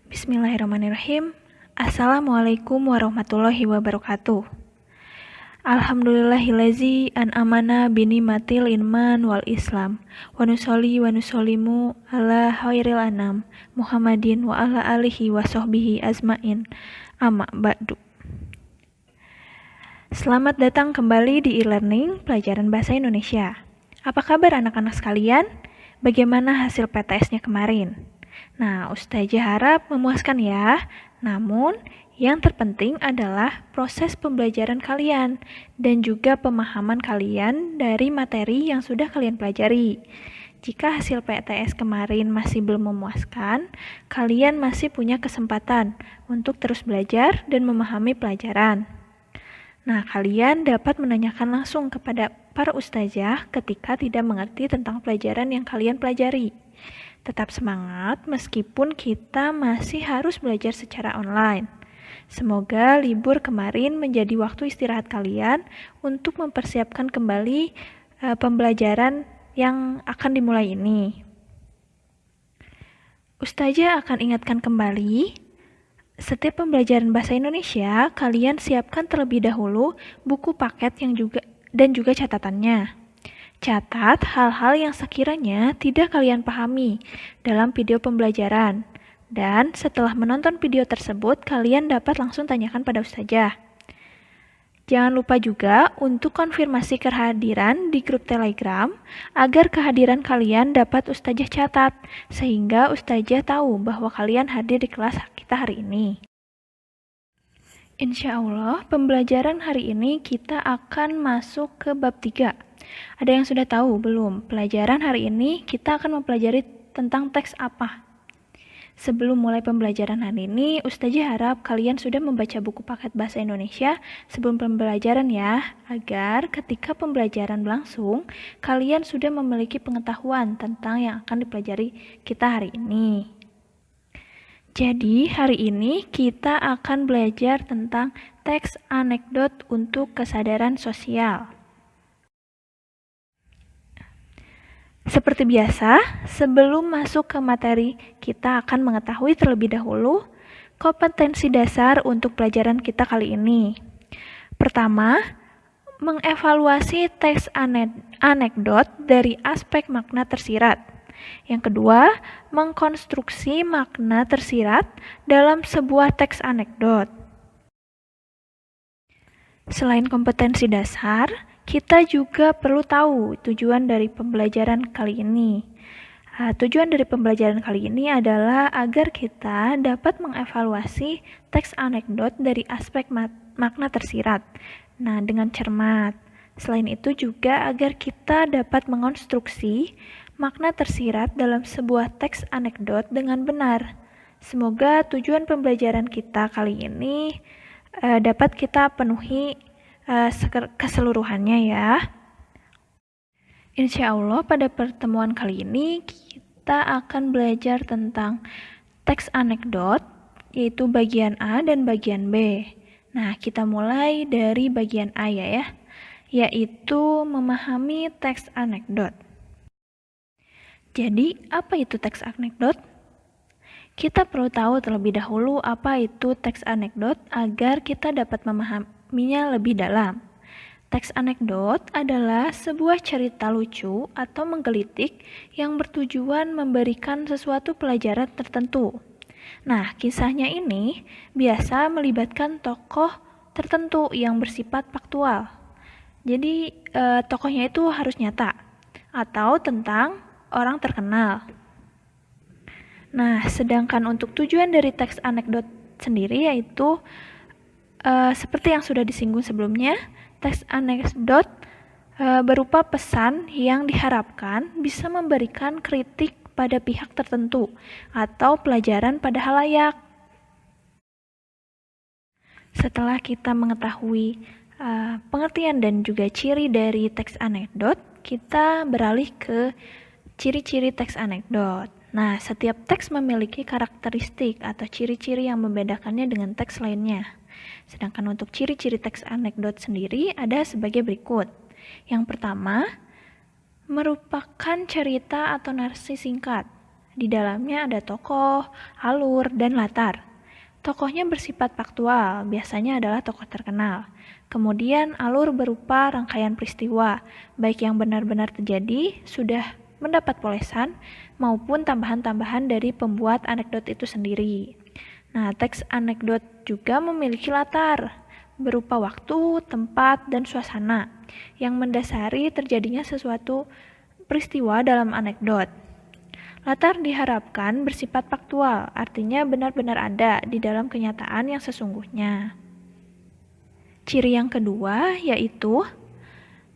Bismillahirrahmanirrahim. Assalamualaikum warahmatullahi wabarakatuh. Alhamdulillahillazi an'amana binimatil iman wal islam. Wa nusolli wa nusollimu ala khairil anam Muhammadin wa ala alihi wa sahbihi azmain. Amma ba'du. Selamat datang kembali di e-learning pelajaran bahasa Indonesia. Apa kabar anak-anak sekalian? Bagaimana hasil PTS-nya kemarin? Nah, Ustazah harap memuaskan ya. Namun, yang terpenting adalah proses pembelajaran kalian dan juga pemahaman kalian dari materi yang sudah kalian pelajari. Jika hasil PTS kemarin masih belum memuaskan, kalian masih punya kesempatan untuk terus belajar dan memahami pelajaran. Nah, kalian dapat menanyakan langsung kepada para ustazah ketika tidak mengerti tentang pelajaran yang kalian pelajari. Tetap semangat meskipun kita masih harus belajar secara online. Semoga libur kemarin menjadi waktu istirahat kalian untuk mempersiapkan kembali pembelajaran yang akan dimulai ini. Ustazah akan ingatkan kembali, setiap pembelajaran bahasa Indonesia, kalian siapkan terlebih dahulu buku paket dan juga catatannya. Catat hal-hal yang sekiranya tidak kalian pahami dalam video pembelajaran. Dan setelah menonton video tersebut, kalian dapat langsung tanyakan pada ustazah. Jangan lupa juga untuk konfirmasi kehadiran di grup Telegram agar kehadiran kalian dapat ustazah catat, sehingga ustazah tahu bahwa kalian hadir di kelas kita hari ini. Insya Allah, pembelajaran hari ini kita akan masuk ke bab 3. Ada yang sudah tahu belum? Pelajaran hari ini kita akan mempelajari tentang teks apa? Sebelum mulai pembelajaran hari ini, Ustazah harap kalian sudah membaca buku paket bahasa Indonesia sebelum pembelajaran ya, agar ketika pembelajaran berlangsung, kalian sudah memiliki pengetahuan tentang yang akan dipelajari kita hari ini. Jadi, hari ini kita akan belajar tentang teks anekdot untuk kesadaran sosial. Seperti biasa, sebelum masuk ke materi, kita akan mengetahui terlebih dahulu kompetensi dasar untuk pelajaran kita kali ini. Pertama, mengevaluasi teks anekdot dari aspek makna tersirat. Yang kedua, mengkonstruksi makna tersirat dalam sebuah teks anekdot. Selain kompetensi dasar, kita juga perlu tahu tujuan dari pembelajaran kali ini. Tujuan dari pembelajaran kali ini adalah agar kita dapat mengevaluasi teks anekdot dari aspek makna tersirat. Nah, dengan cermat. Selain itu juga agar kita dapat mengonstruksi makna tersirat dalam sebuah teks anekdot dengan benar. Semoga tujuan pembelajaran kita kali ini dapat kita penuhi keseluruhannya ya. Insya Allah pada pertemuan kali ini kita akan belajar tentang teks anekdot, yaitu bagian A dan bagian B. Nah, kita mulai dari bagian A ya, yaitu memahami teks anekdot. Jadi, apa itu teks anekdot? Kita perlu tahu terlebih dahulu apa itu teks anekdot agar kita dapat memahaminya lebih dalam. Teks anekdot adalah sebuah cerita lucu atau menggelitik yang bertujuan memberikan sesuatu pelajaran tertentu. Nah, kisahnya ini biasa melibatkan tokoh tertentu yang bersifat faktual. Jadi, tokohnya itu harus nyata atau tentang orang terkenal. Nah, sedangkan untuk tujuan dari teks anekdot sendiri yaitu seperti yang sudah disinggung sebelumnya, teks anekdot berupa pesan yang diharapkan bisa memberikan kritik pada pihak tertentu atau pelajaran pada halayak. Setelah kita mengetahui pengertian dan juga ciri dari teks anekdot, kita beralih ke ciri-ciri teks anekdot. Nah, setiap teks memiliki karakteristik atau ciri-ciri yang membedakannya dengan teks lainnya. Sedangkan untuk ciri-ciri teks anekdot sendiri ada sebagai berikut. Yang pertama, merupakan cerita atau narasi singkat. Di dalamnya ada tokoh, alur, dan latar. Tokohnya bersifat faktual, biasanya adalah tokoh terkenal. Kemudian alur berupa rangkaian peristiwa, baik yang benar-benar terjadi, sudah mendapat polesan, maupun tambahan-tambahan dari pembuat anekdot itu sendiri. Nah, teks anekdot juga memiliki latar, berupa waktu, tempat, dan suasana, yang mendasari terjadinya sesuatu peristiwa dalam anekdot. Latar diharapkan bersifat faktual, artinya benar-benar ada di dalam kenyataan yang sesungguhnya. Ciri yang kedua yaitu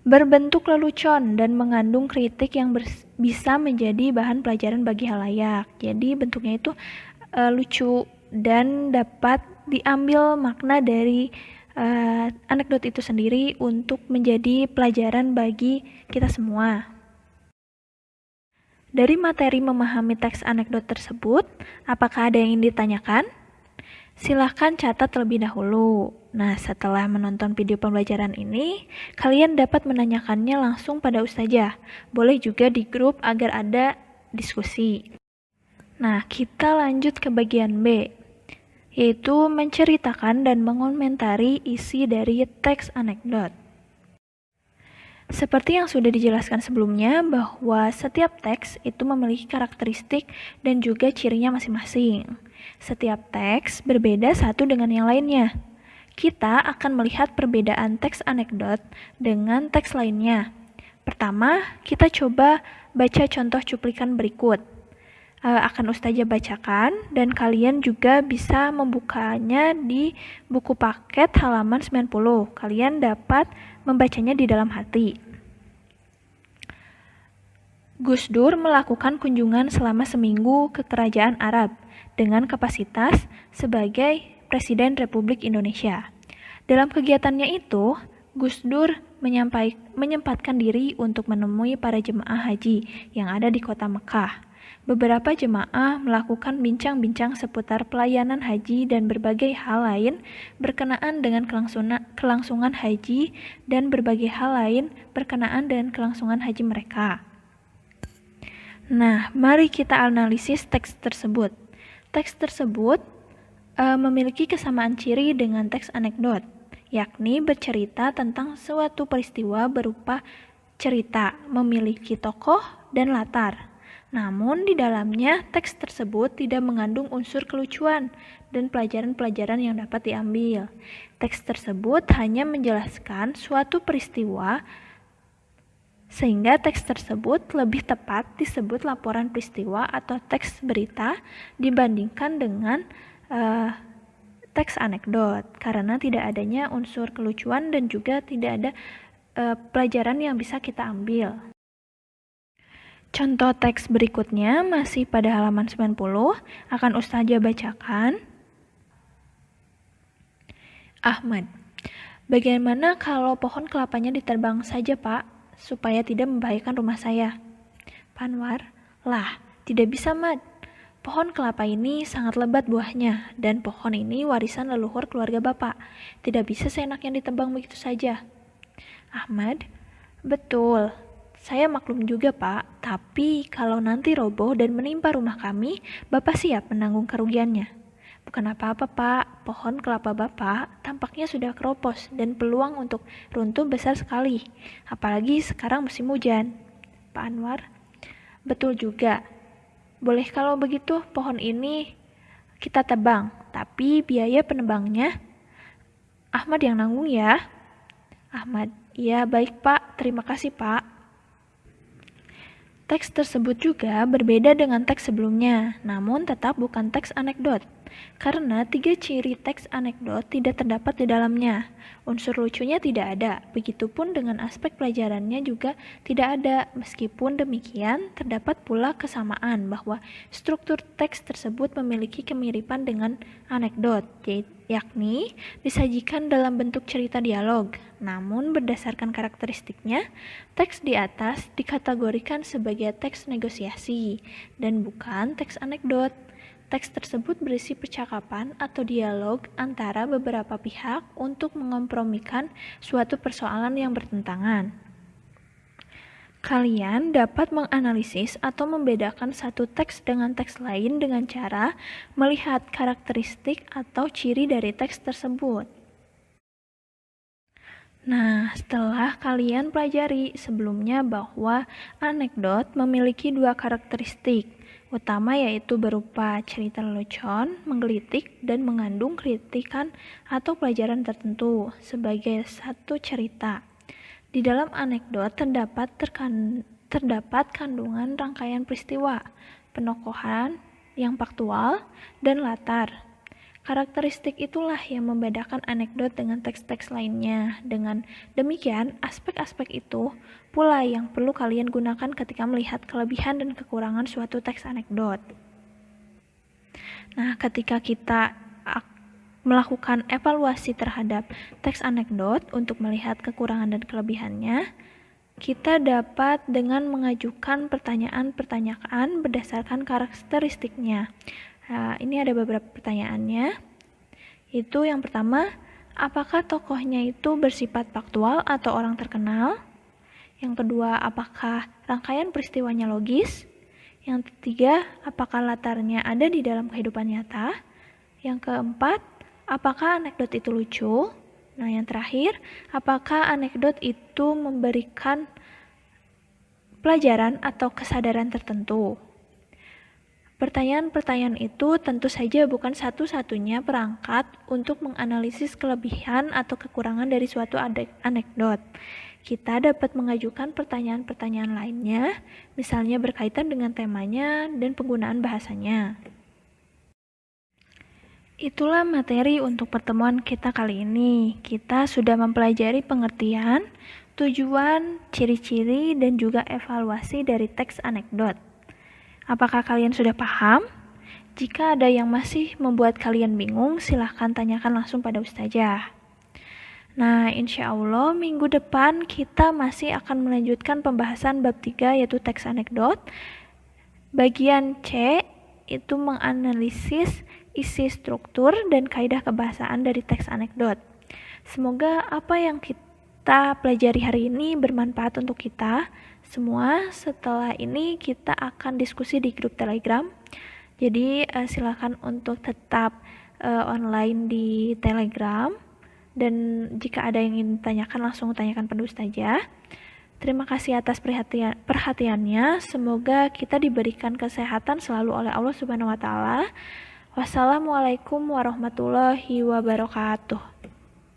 berbentuk lelucon dan mengandung kritik yang bisa menjadi bahan pelajaran bagi halayak. Jadi bentuknya itu lucu dan dapat diambil makna dari anekdot itu sendiri untuk menjadi pelajaran bagi kita semua. Dari materi memahami teks anekdot tersebut, apakah ada yang ingin ditanyakan? Silahkan catat terlebih dahulu. Nah, setelah menonton video pembelajaran ini, kalian dapat menanyakannya langsung pada ustazah. Boleh juga di grup agar ada diskusi. Nah, kita lanjut ke bagian B, yaitu menceritakan dan mengomentari isi dari teks anekdot. Seperti yang sudah dijelaskan sebelumnya, bahwa setiap teks itu memiliki karakteristik dan juga cirinya masing-masing. Setiap teks berbeda satu dengan yang lainnya. Kita akan melihat perbedaan teks anekdot dengan teks lainnya. Pertama, kita coba baca contoh cuplikan berikut. Akan ustazah bacakan dan kalian juga bisa membukanya di buku paket halaman 90. Kalian dapat membacanya di dalam hati. Gus Dur melakukan kunjungan selama seminggu ke Kerajaan Arab dengan kapasitas sebagai Presiden Republik Indonesia. Dalam kegiatannya itu, Gus Dur menyempatkan diri untuk menemui para jemaah haji yang ada di kota Mekah. Beberapa jemaah melakukan bincang-bincang seputar pelayanan haji dan berbagai hal lain berkenaan dengan kelangsungan haji dan berbagai hal lain berkenaan dengan kelangsungan haji mereka. Nah, mari kita analisis teks tersebut. Teks tersebut memiliki kesamaan ciri dengan teks anekdot, yakni bercerita tentang suatu peristiwa berupa cerita, memiliki tokoh dan latar. Namun di dalamnya teks tersebut tidak mengandung unsur kelucuan dan pelajaran-pelajaran yang dapat diambil. Teks tersebut hanya menjelaskan suatu peristiwa, sehingga teks tersebut lebih tepat disebut laporan peristiwa atau teks berita dibandingkan dengan teks anekdot, karena tidak adanya unsur kelucuan dan juga tidak ada pelajaran yang bisa kita ambil. Contoh teks berikutnya masih pada halaman 90, akan ustazah bacakan. Ahmad, bagaimana kalau pohon kelapanya ditebang saja, Pak, supaya tidak membahayakan rumah saya? Panwar, lah, tidak bisa, Mad. Pohon kelapa ini sangat lebat buahnya, dan pohon ini warisan leluhur keluarga Bapak. Tidak bisa seenaknya ditebang begitu saja. Ahmad, betul. Saya maklum juga, Pak, tapi kalau nanti roboh dan menimpa rumah kami, Bapak siap menanggung kerugiannya. Bukan apa-apa, Pak. Pohon kelapa Bapak tampaknya sudah keropos dan peluang untuk runtuh besar sekali. Apalagi sekarang musim hujan. Pak Anwar, betul juga. Boleh kalau begitu pohon ini kita tebang, tapi biaya penebangnya Ahmad yang nanggung ya. Ahmad, iya baik Pak, terima kasih Pak. Teks tersebut juga berbeda dengan teks sebelumnya, namun tetap bukan teks anekdot. Karena 3 ciri teks anekdot tidak terdapat di dalamnya. Unsur lucunya tidak ada, begitupun dengan aspek pelajarannya juga tidak ada. Meskipun demikian, terdapat pula kesamaan bahwa struktur teks tersebut memiliki kemiripan dengan anekdot, yakni disajikan dalam bentuk cerita dialog. Namun berdasarkan karakteristiknya, teks di atas dikategorikan sebagai teks negosiasi dan bukan teks anekdot. Teks tersebut berisi percakapan atau dialog antara beberapa pihak untuk mengompromikan suatu persoalan yang bertentangan. Kalian dapat menganalisis atau membedakan satu teks dengan teks lain dengan cara melihat karakteristik atau ciri dari teks tersebut. Nah, setelah kalian pelajari sebelumnya bahwa anekdot memiliki dua karakteristik utama, yaitu berupa cerita lelucon, menggelitik, dan mengandung kritikan atau pelajaran tertentu sebagai satu cerita. Di dalam anekdot terdapat kandungan rangkaian peristiwa, penokohan yang faktual, dan latar. Karakteristik itulah yang membedakan anekdot dengan teks-teks lainnya. Dengan demikian, aspek-aspek itu pula yang perlu kalian gunakan ketika melihat kelebihan dan kekurangan suatu teks anekdot. Nah, ketika kita melakukan evaluasi terhadap teks anekdot untuk melihat kekurangan dan kelebihannya, kita dapat dengan mengajukan pertanyaan-pertanyaan berdasarkan karakteristiknya. Nah, ini ada beberapa pertanyaannya. Itu yang pertama, apakah tokohnya itu bersifat faktual atau orang terkenal? Yang kedua, apakah rangkaian peristiwanya logis? Yang ketiga, apakah latarnya ada di dalam kehidupan nyata? Yang keempat, apakah anekdot itu lucu? Nah, yang terakhir, apakah anekdot itu memberikan pelajaran atau kesadaran tertentu? Pertanyaan-pertanyaan itu tentu saja bukan satu-satunya perangkat untuk menganalisis kelebihan atau kekurangan dari suatu anekdot. Kita dapat mengajukan pertanyaan-pertanyaan lainnya, misalnya berkaitan dengan temanya dan penggunaan bahasanya. Itulah materi untuk pertemuan kita kali ini. Kita sudah mempelajari pengertian, tujuan, ciri-ciri, dan juga evaluasi dari teks anekdot. Apakah kalian sudah paham? Jika ada yang masih membuat kalian bingung, silahkan tanyakan langsung pada ustazah. Nah, insya Allah minggu depan kita masih akan melanjutkan pembahasan bab 3, yaitu teks anekdot. Bagian C itu menganalisis isi struktur dan kaidah kebahasaan dari teks anekdot. Semoga apa yang kita pelajari hari ini bermanfaat untuk kita semua. Setelah ini kita akan diskusi di grup Telegram. Jadi silakan untuk tetap online di Telegram. Dan jika ada yang ingin tanyakan, langsung tanyakan pada ustazah. Terima kasih atas perhatiannya. Semoga kita diberikan kesehatan selalu oleh Allah Subhanahu wa taala. Wassalamualaikum warahmatullahi wabarakatuh.